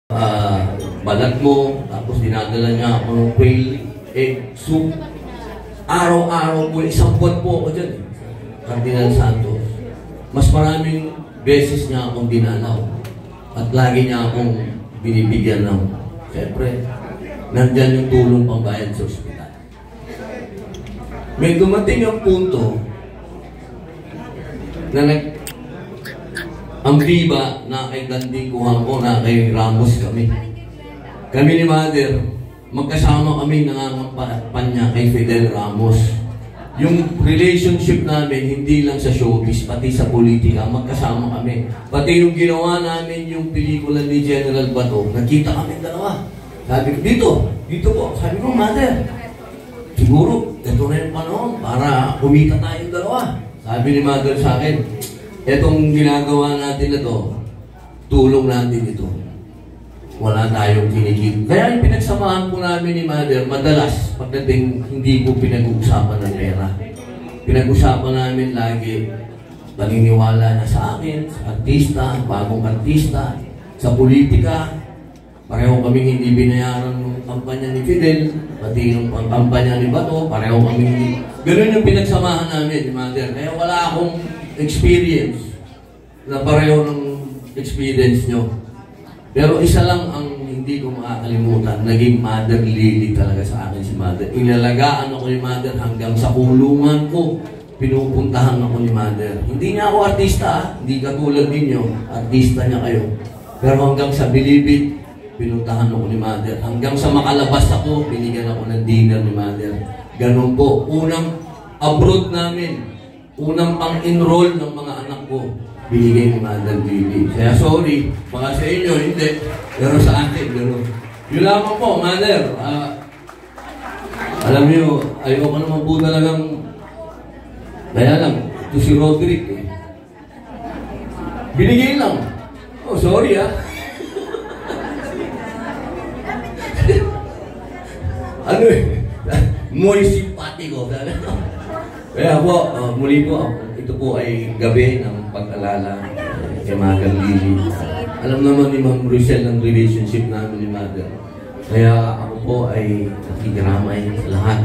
balat mo, tapos dinadala niya ako ng quail egg soup. Araw-araw po, isang buwan po ako dyan. Cardinal Santos. Mas maraming beses niya akong dinalaw. At lagi niya akong binibigyan ng, siyempre, nandyan yung tulong pambayad sa ospital. May dumating ang punto na ang Viva na kay Gandhi Kuhampo, na kay Ramos kami. Kami ni Mother, magkasama kami nangangampanya kay Fidel Ramos. Yung relationship namin, hindi lang sa showbiz, pati sa politika, magkasama kami. Pati yung ginawa namin yung pelikula ni General Bato, nakita kami dalawa. Sabi ko, dito po. Sabi ko, Mother, siguro, ito na yung panahon para kumita tayong dalawa. Sabi ni Mother sa akin, etong ginagawa natin na to, tulong natin ito. Wala tayong kinikip. Kaya yung pinagsamahan po namin ni Mother, madalas, pagdating hindi po pinag-uusapan ng pera. Pinag-usapan namin lagi, paniniwala na sa akin, sa artista, bagong artista, sa politika. Pareho kaming hindi binayaran ng kampanya ni Fidel, pati yung kampanya ni Bato, pareho kaming ganun yung pinagsamahan namin ni Mother. Kaya wala akong experience na pareho ng experience nyo. Pero isa lang ang hindi ko makakalimutan, naging Mother Lily talaga sa akin si Mother. Inalagaan ako ni Mother hanggang sa kulungan ko. Pinupuntahan ako ni Mother. Hindi niya ako artista, hindi katulad ninyo. Artista niya kayo. Pero hanggang sa Bilibid, pinuntahan ako ni Mother. Hanggang sa makalabas ako, binigyan ako ng dinner ni Mother. Ganun po. Unang abroad namin, unang pang-enroll ng mga anak ko, binigay ni Mother Lily. Kaya sorry, baka sa inyo, hindi. Pero sa akin, gano'n. Yun lamang po, Mother. Alam niyo, ayoko naman po talagang, kaya lang, ito si Roderick eh. Binigay lang. Oh, sorry ah. Ano eh, muy simpatiko. Kaya po, muli po, ito po ay gabi ng pag-alala kay Mother Lily. Alam naman ni Ma'am Rosel ang relationship namin ni Mother. Kaya ako po ay nakikiramay sa lahat.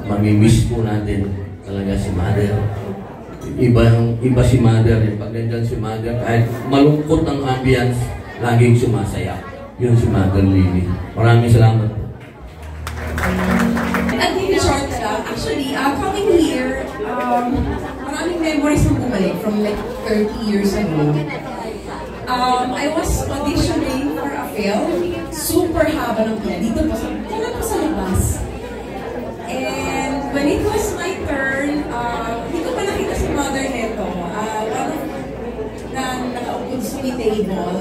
Mamimiss po natin talaga si Mother. Iba si Mother. Pag nandiyan si Mother, kahit malungkot ang ambience, laging sumasaya. Yun si Mother Lily. Maraming salamat po. At in short lang, actually, coming here, maraming memories ang bumalik from like 30 years ago. I was auditioning for a film, super haba ng pila, dito po sa labas. And when it was my turn, hindi ko pa nakita si Mother neto. Na nakaupod sa table.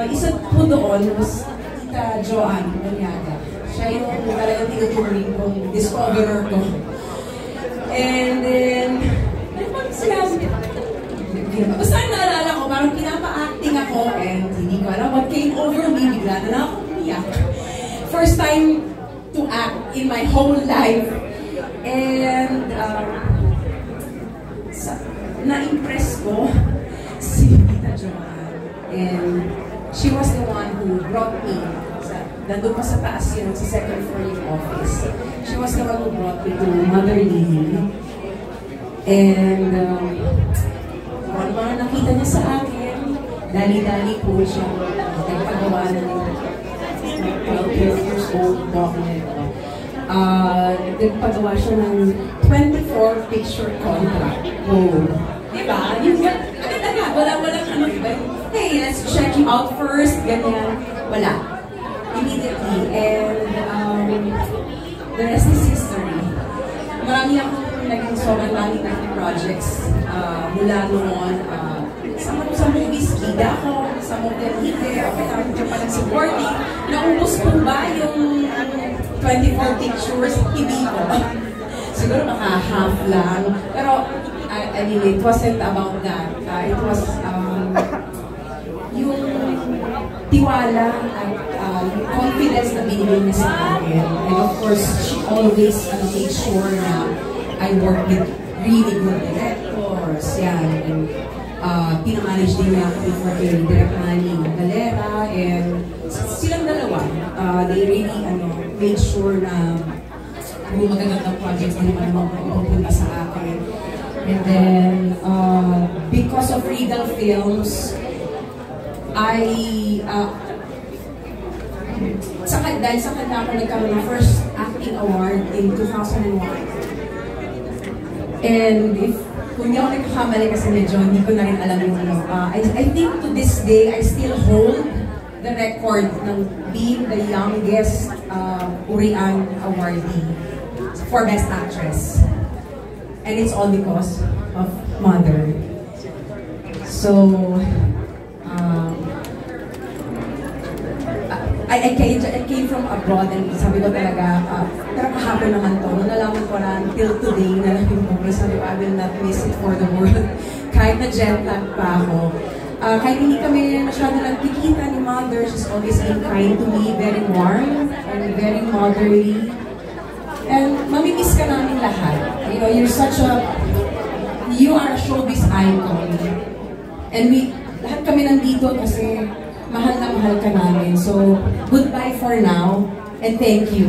Isa po doon was Tita Joanne Bunyaga. Siya yung talagang tinuturing kong discoverer ko. And then, basta naalala ko, parang pinapa-acting ako and hindi ko alam what came over me, bigla na lang ako umiyak. First time to act in my whole life. And na-impress ko si Tita Joanne. And she was the one who brought me. Nandun pa sa taas yun, sa second floor yung office. She was the one who brought me to Mother Lily. And ano ba nakita niya sa akin, dali-dali po siya nagpagawa ng 12 years old document. Nagpagawa siya ng 24 picture contract. Oh. Diba? Yung agad-agad, walang ano, diba? Hey, let's check you out first, ganyan. Wala. Immediately. And the rest is history. Marami akong naging sobrang lagi na projects mula noon. Sa movies, bida ako. Sa model, hindi. Okay, tapos dyan palang supporting. Naubos po ba yung 24 pictures? Hindi ko. Siguro baka half lang. Pero, anyway, it wasn't about that. It was yung tiwala at confidence na binigay niya sa akin. And of course, she always made sure na I work with really good directors. Yan. And pinamanage din niya ako before kay Direct Manny Galera, and silang dalawa, they really made sure na kung magagandang projects na naman mapupunta sa akin. And then, because of Regal Films, dahil sa kanya ako nagkaroon ng first acting award in 2001. And kung hindi ako nagkakamali kasi medyo hindi ko na rin alam yung I think to this day, I still hold the record ng being the youngest Urian awardee for Best Actress. And it's all because of Mother. So, I came from abroad, and sabi ko talaga, pero kahapon naman to, nalaman ko na until today na lang yung progress, sabi ko, I will not miss it for the world. Kahit na jet lag pa ako. Kahit hindi kami masyado nagkikita ni Mother, she's always been kind to me, very warm, and very motherly. And mamimiss ka namin lahat. You know, you are a showbiz icon. And lahat kami nandito kasi mahal na mahal ka namin. So, goodbye for now, and thank you.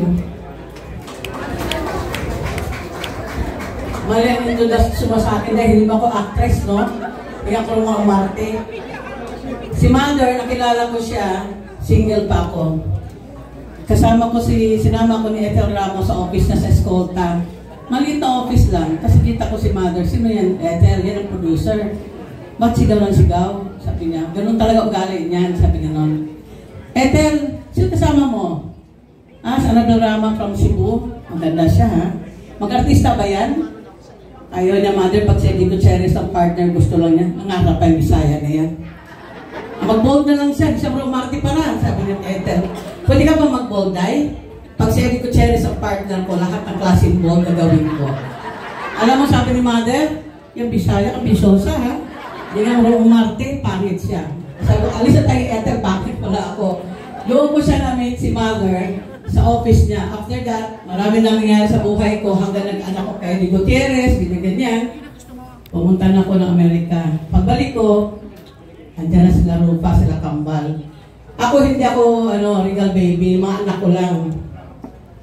Mali ang introduction mo sa akin dahil hindi ba ako actress, no? Hindi ako mga umarte. Si Mother, nakilala ko siya, single pa ako. Sinama ko ni Ethel Ramos sa office na sa Escolta. Maliit na office lang, kasi kita ko si Mother. Sino yan? Ethel, yan ang producer. Ba't sigaw ng sigaw? Sabi niya, ganun talaga ugali niyan, sabi niya nun. Ethel, sino kasama mo? Sa Anabel from Cebu. Maganda siya, ha? Mag-artista ba yan? Ayaw niya, Mother, pag si Eddie Gutierrez ang partner, gusto lang niya. Nangarap pa yung Bisaya na yan. Mag-bold na lang siya, siya umarte pa na, sabi niya Ethel. Pwede ka ba mag-bold, ay? Pag si Eddie Gutierrez ang partner ko, lahat ng klaseng bold na gawin ko. Alam mo, sabi ni Mother, yung Bisaya, ang Bisosa, ha? Hindi nga umarte, pangit siya. Sabi ko, alis na tayo, Ethel, bakit pala ako? Doon ko siya na-meet si Mother sa office niya. After that, marami nang nangyari sa buhay ko hanggang nag-anak ko kay Eddie Gutierrez, ganyan. Pumunta na ako ng Amerika. Pagbalik ko, andyan na sila Rupa, sila Kambal. Ako, hindi ako, Regal baby, mga anak ko lang.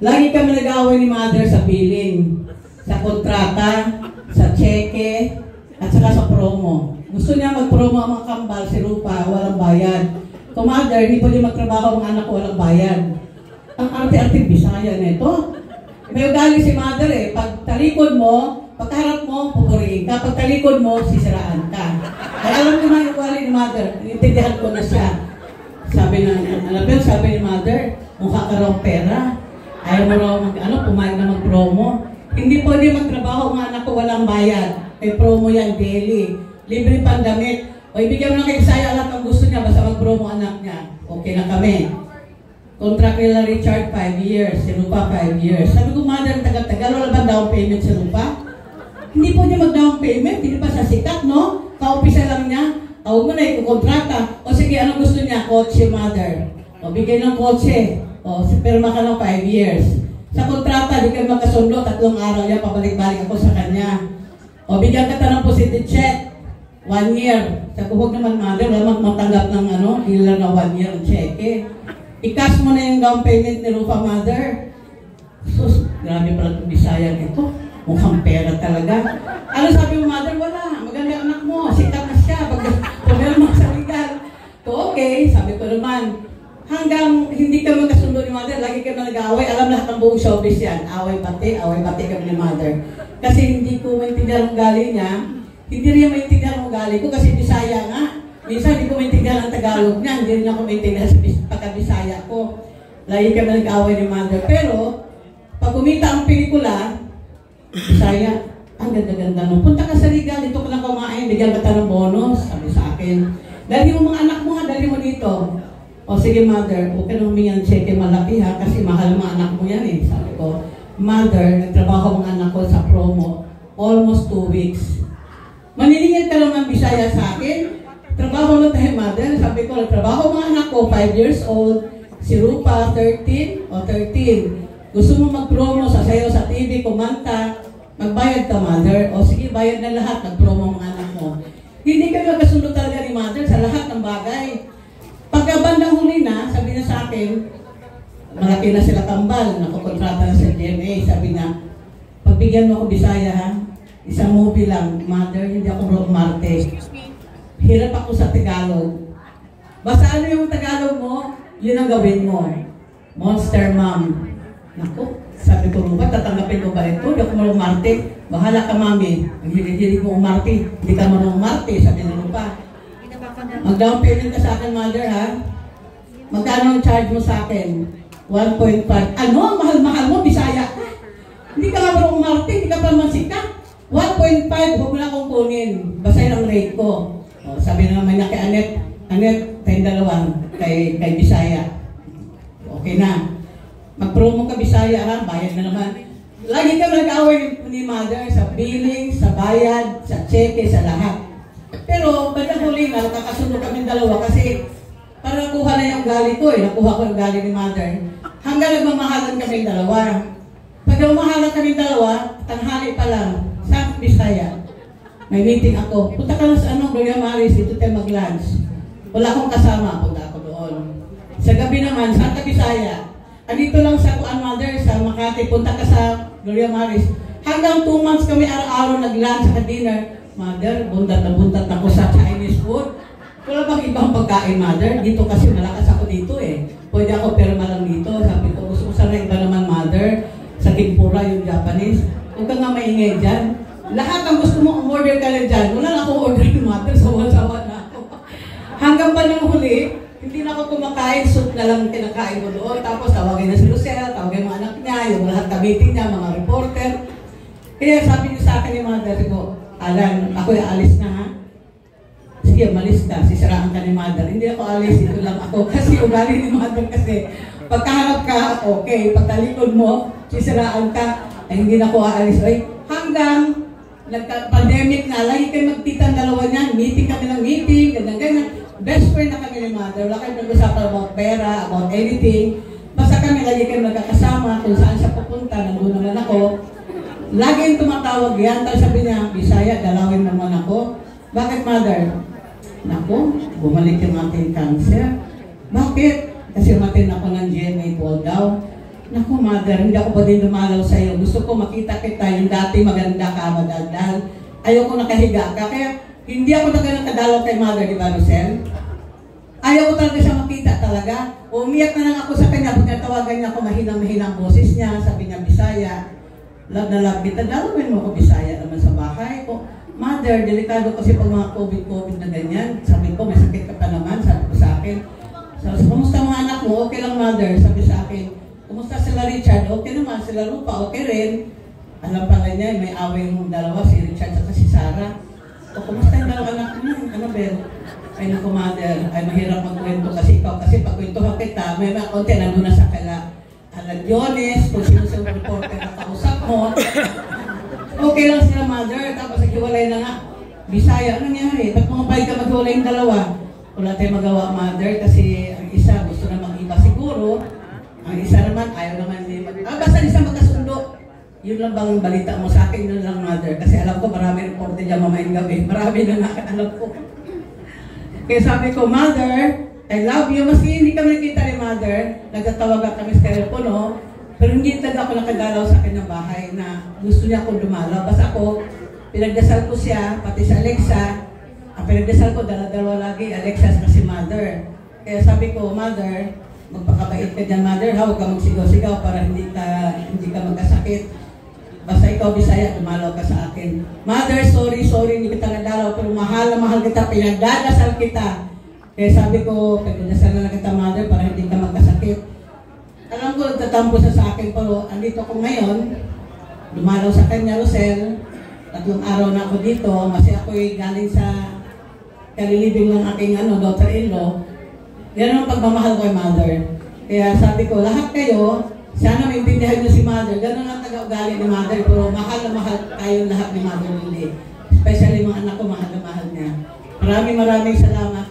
Lagi kami nag-away ni Mother sa billing, sa kontrata, sa cheque, at saka sa promo. Gusto niya mag-promo ang mga Kambal, si Rupa, walang bayad. Kung Mother, hindi pwede magtrabaho ang anak ko, walang bayad. Ang arte-arte Bisaya nito. May ugali si Mother pag talikod mo, pagkarap mo, pupurihin ka. Pag talikod mo, sisiraan ka. Ay alam ko na yung ugali ni Mother, inintindihan ko na siya. Sabi ni Mother, mukha ka raw pera. Ayaw mo raw pumayag na mag-promo. Hindi pwede magtrabaho ang anak ko, walang bayad. May promo yan daily. Libre pang damit. O ibigyan mo lang kay Bisaya lahat ang gusto niya, basta mag-promo anak niya. Okay na kami. Contract nila Richard, 5 years. Si Rupa, 5 years. Sabi ko, Mother, tagal-tagal, wala ba down payment si Rupa? Hindi po niya mag-down payment. Hindi pa sa sikat, no? Ka-officer lang niya. Tawag mo na, ikukontrata. O sige, anong gusto niya? Kotse, Mother. O bigay ng kotse. O, pirma ka ng 5 years. Sa kontrata, di kayo magkasundo, 3 araw yan, pabalik-balik ako sa kanya. O bigyan ka ng positive check. 1 year. Sabi ko, huwag naman, Mother, wala matanggap ng dealer na 1 year ang cheque. I-cash mo na yung down payment ni Rupa, Mother. Sus, grabe pala itong Bisaya nito. Mukhang pera talaga. Ano sabi mo, Mother? Wala. Maganda anak mo. Sikat na siya. Pag-pumel mo sa legal. So, okay. Sabi ko naman, hanggang hindi ka magkasundo ni Mother, lagi ka na nag-aaway. Alam lahat ng buong showbiz yan. Away bati kami ni Mother. Kasi hindi ko maintindihan ang ugali niya. Hindi rin maintindihan ang ugali ko kasi Bisaya nga. Minsan hindi ko maintindihan ang Tagalog niya. Hindi rin ako maintindihan sa pagka-Bisaya ko. Lagi kami nag-aaway ni Mother. Pero, pag kumita ang pelikula, Bisaya, ang ganda-ganda mo. Punta ka sa legal, dito ka lang kumain, bigyan ka ng bonus, sabi sa akin. Dali mo mga anak mo nga, dali mo dito. O sige Mother, huwag ka nang humingi ng cheque malaki ha, kasi mahal mga anak mo yan eh. Sabi ko, Mother, nagtrabaho mga anak ko sa promo, almost 2 weeks. Maniningil ka lang ng Bisaya sa akin. Trabaho lang tayo, Mother. Sabi ko, nagtrabaho mga anak ko, 5 years old. Si Rupa, 13 o 13. Gusto mo mag-promo sa sayo sa TV, kumanta, magbayad ka, Mother. O sige, bayad na lahat, nag-promo mga anak mo. Hindi kami magkasunod talaga ni Mother sa lahat ng bagay. Pagka bandang huli na, sabi niya sa akin, malaki na sila tambal, nakukontrata na sa GMA, sabi niya, pagbigyan mo ako Bisaya ha, isang movie lang, Mother, hindi ako Rob Marte. Hirap ako sa Tagalog. Basta ano yung Tagalog mo, yun ang gawin mo. Monster Mom. Naku, sabi ko mo ba, tatanggapin mo ba ito? Hindi ako marunong Marte. Bahala ka, Mami. Ang hilig-hilig mo umarte. Hindi ka marunong Marte, sabi nila pa. Mag-down payment ka sa akin, Mother, ha? Magkano ang charge mo sa akin? 1.5. Ano? Ang mahal-mahal mo, Bisaya ka. Hindi ka nga marunong Marte, hindi ka pa masika. 1.5, huwag mo na akong kunin. Basta yun ang rate ko. O, sabi naman niya kay Anet, tayong dalawang, kay Bisaya. Okay na. Mag-promo ka Bisaya ha, bayad na naman. Lagi ka nag-away ni Mother sa billing, sa bayad, sa cheque, sa lahat. Pero bandang huli na, nakakasunod kami dalawa kasi para nakuha na yung gali ko nakuha ko yung gali ni Mother. Hanggang nagmamahalan kami dalawa. Pag nagmamahalan kami dalawa, tanghali pa lang, sa Bisaya. May meeting ako. Punta ka na sa Gloria Maris, dito tayo mag-lunch. Wala akong kasama, punta ako doon. Sa gabi naman, Santa Bisaya. Andito lang sa Mother, sa Makati, punta ka sa Gloria Maris. Hanggang 2 months kami araw-araw nag-lunch at dinner. Mother, buntat na ako sa Chinese food. Wala bang ibang pagkain, Mother? Dito kasi malakas ako dito eh. Pwede ako perma lang dito. Sabi ko, gusto ko sana iba naman, Mother. Sa Tempura, yung Japanese. Huwag ka nga maingay dyan. Lahat ang gusto mo, order ka na dyan. Wala na akong order ni Mother, sawa-sawa na ako. Hanggang pa nang huli, hindi na ako kumakain, soup na lang kinakain ko doon. Tapos tawagin na si Lucelle, tawagin mga anak niya, yung lahat ka-meeting niya, mga reporter. Kaya sabi niya sa akin ni Mother ko, Alan, ako yung alis na ha. Sige, malis ka, sisiraan ka ni Mother. Hindi ako alis, ito lang ako. Kasi ugali ni Mother kasi, pagkaharap ka, okay. Pagtalikod mo, sisiraan ka, ay hindi na ako aalis. Ay, hanggang nagka-pandemic na, lagi kayo magtitang dalawa niyan. Meeting kami ng meeting, ganyan-ganyan. Best friend na kami ni Mother. Wala kayo nag-usapan about pera, about anything. Basta kami lagi kayo nagkakasama kung saan siya pupunta. Nandun naman ako. Laging tumatawag yan. Tapos sabi niya, Bisaya, dalawin naman ako. Bakit, Mother? Naku, bumalik yung ating cancer. Bakit? Kasi matin ako ng GMA Paul daw. Naku, Mother, hindi ako pa din dumalaw sa'yo. Gusto ko makita kita yung dati maganda ka, madaldal. Ayoko nakahiga ka. Kaya hindi ako nakadalaw kay Mother, di ba, Lucelle? Ayaw ko talaga siya makita talaga. Umiyak na lang ako sa kanya. Pag natawagan niya ako, mahinang-mahinang boses niya. Sabi niya, Bisaya. Love na love kita. Dalawin mo ko Bisaya naman sa bahay ko. Mother, delikado kasi pag mga COVID na ganyan. Sabi ko, may sakit ka pa naman. Sabi ko sa akin. Sabi, kumusta mga anak mo? Okay lang, Mother. Sabi sa akin. Kumusta sila Richard? Okay naman. Sila Rupa, okay rin. Alam pala niya, may away yung dalawa, si Richard at si Sarah. O, kumusta yung dalawang anak mo? Annabel? Ay, naku, Mother. Ay, mahirap magkwento kasi ikaw. Kasi pagkwentuhan kita, may mga konti nandun na sa kala. Jones, kung sino sa reporter na kausap mo. Okay lang sila, Mother. Tapos naghiwalay na nga. Bisaya, ano nangyari? Ba't mga pahig ka maghiwalay yung dalawa? Wala tayong magawa, Mother. Kasi ang isa gusto na mag-iba siguro. Ang isa naman, ayaw naman niya basta isa magkasundo. Yun lang bang balita mo sa akin? Yun lang, Mother. Kasi alam ko, marami reporter dyan mamayang gabi. Marami na alam ko. Kaya sabi ko, Mother, I love you. Maski hindi kami nakita ni Mother, nagtatawagan kami sa telepono, pero hindi talaga ako nakadalaw sa kanyang bahay na gusto niya akong dumalaw. Basta ako, pinagdasal ko siya, pati sa Alexa. Ang pinagdasal ko, dala-dalawa lagi, Alexa sa si Mother. Kaya sabi ko, Mother, magpakabait ka dyan, Mother, huwag ka magsigaw-sigaw para hindi ka magkasakit. Basta ikaw, Bisaya, dumalaw ka sa akin. Mother, sorry, hindi kita nadalaw, pero mahal na mahal kita, pinagdadasal kita. Kaya sabi ko, pinagdasal na kita, Mother, para hindi ka magkasakit. Alam ko, nagtatampo sa akin, pero andito ako ngayon, dumalaw sa kanya, Lucelle. 3 araw na ako dito, kasi ako'y galing sa kalilibing ng aking daughter-in-law. Yan ang pagmamahal ko kay Mother. Kaya sabi ko, lahat kayo, sana maintindihan niyo si Mother. Ganun lang taga-ugali ni Mother, pero mahal na mahal tayo lahat ni Mother Lily. Especially mga anak ko, mahal na mahal niya. Maraming salamat.